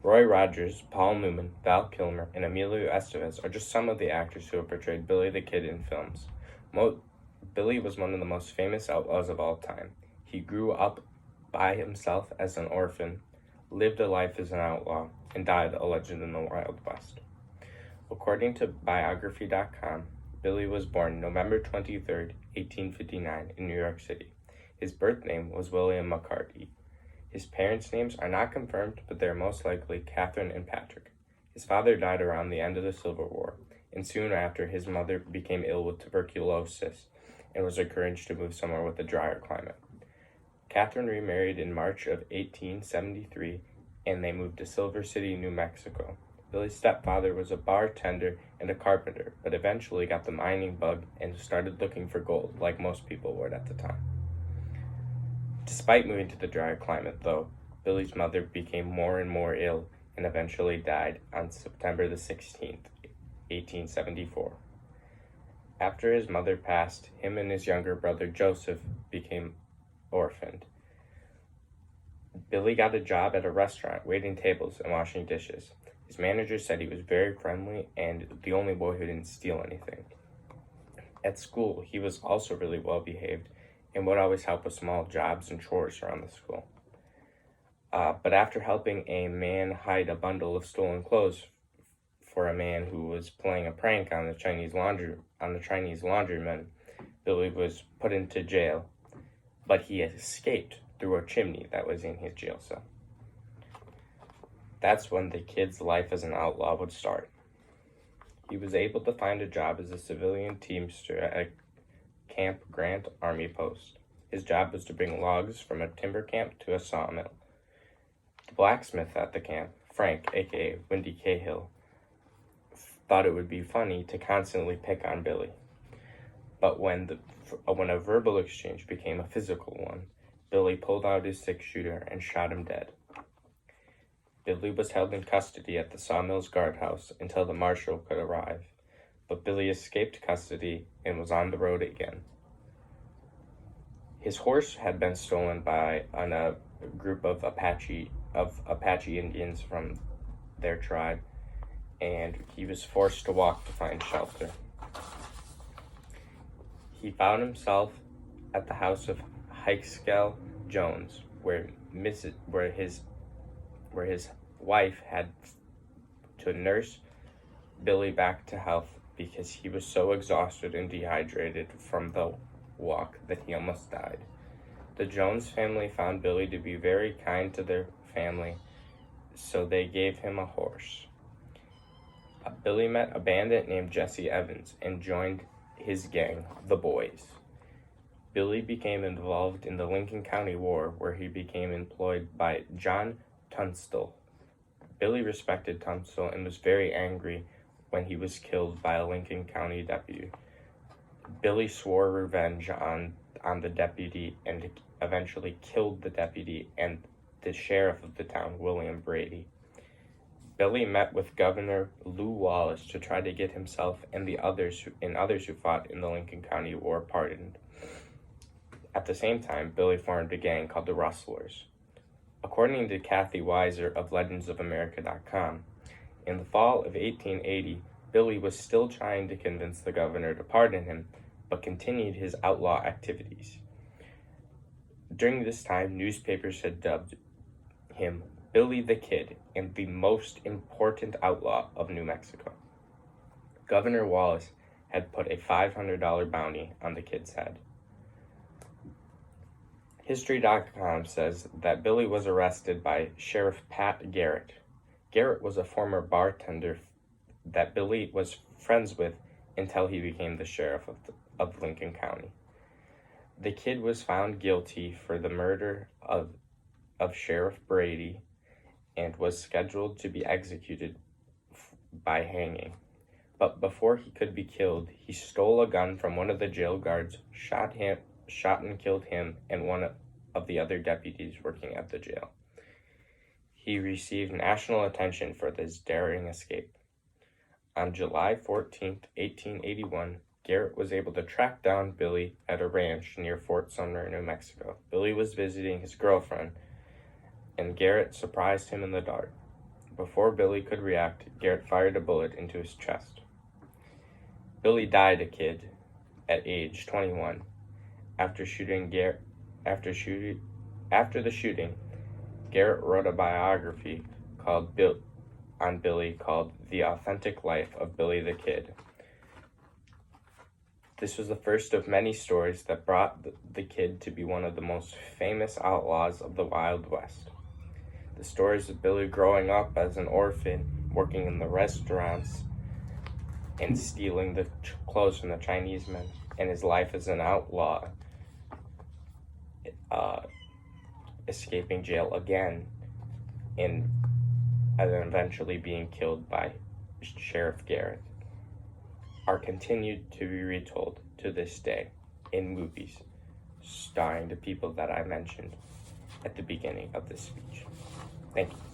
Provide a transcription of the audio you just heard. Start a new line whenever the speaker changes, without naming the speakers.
Roy Rogers, Paul Newman, Val Kilmer, and Emilio Estevez are just some of the actors who have portrayed Billy the Kid in films. Billy was one of the most famous outlaws of all time. He grew up by himself as an orphan, lived a life as an outlaw, and died a legend in the Wild West. According to biography.com, Billy was born November 23, 1859, in New York City. His birth name was William McCarty. His parents' names are not confirmed, but they are most likely Catherine and Patrick. His father died around the end of the Civil War, and soon after his mother became ill with tuberculosis and was encouraged to move somewhere with a drier climate. Catherine remarried in March of 1873, and they moved to Silver City, New Mexico. Billy's stepfather was a bartender and a carpenter, but eventually got the mining bug and started looking for gold, like most people would at the time. Despite moving to the drier climate, though, Billy's mother became more and more ill and eventually died on September the 16th, 1874. After his mother passed, him and his younger brother Joseph became orphaned. Billy got a job at a restaurant, waiting tables and washing dishes. His manager said he was very friendly and the only boy who didn't steal anything. At school, he was also really well behaved and would always help with small jobs and chores around the school. But after helping a man hide a bundle of stolen clothes for a man who was playing a prank on the Chinese laundryman, Billy was put into jail, but he escaped through a chimney that was in his jail cell. That's when the kid's life as an outlaw would start. He was able to find a job as a civilian teamster at Camp Grant Army Post. His job was to bring logs from a timber camp to a sawmill. The blacksmith at the camp, Frank, aka Windy Cahill, thought it would be funny to constantly pick on Billy. But when a verbal exchange became a physical one, Billy pulled out his six-shooter and shot him dead. Billy was held in custody at the sawmill's guardhouse until the marshal could arrive, but Billy escaped custody and was on the road again. His horse had been stolen by a group of Apache Indians from their tribe, and he was forced to walk to find shelter. He found himself at the house of Heiskell Jones, where his wife had to nurse Billy back to health because he was so exhausted and dehydrated from the walk that he almost died. The Jones family found Billy to be very kind to their family, so they gave him a horse. Billy met a bandit named Jesse Evans and joined his gang, the Boys. Billy became involved in the Lincoln County War, where he became employed by John Tunstall. Billy respected Tunstall and was very angry when he was killed by a Lincoln County deputy. Billy swore revenge on the deputy and eventually killed the deputy and the sheriff of the town, William Brady. Billy met with Governor Lew Wallace to try to get himself and others who fought in the Lincoln County War pardoned. At the same time, Billy formed a gang called the Rustlers. According to Kathy Weiser of legendsofamerica.com, in the fall of 1880, Billy was still trying to convince the governor to pardon him, but continued his outlaw activities. During this time, newspapers had dubbed him Billy the Kid and the most important outlaw of New Mexico. Governor Wallace had put a $500 bounty on the kid's head. History.com says that Billy was arrested by Sheriff Pat Garrett. Garrett was a former bartender that Billy was friends with until he became the sheriff of Lincoln County. The kid was found guilty for the murder of Sheriff Brady and was scheduled to be executed by hanging. But before he could be killed, he stole a gun from one of the jail guards, shot and killed him and one of the other deputies working at the jail. He received national attention for this daring escape. On July 14, 1881, Garrett was able to track down Billy at a ranch near Fort Sumner, New Mexico. Billy was visiting his girlfriend, and Garrett surprised him in the dark. Before Billy could react, Garrett fired a bullet into his chest. Billy died a kid at age 21. After the shooting, Garrett wrote a biography on Billy called The Authentic Life of Billy the Kid. This was the first of many stories that brought the kid to be one of the most famous outlaws of the Wild West. The stories of Billy growing up as an orphan, working in the restaurants, and stealing the clothes from the Chinese men, and his life as an outlaw, escaping jail again, and then eventually being killed by Sheriff Garrett, are continued to be retold to this day in movies starring the people that I mentioned at the beginning of this speech. Thank you.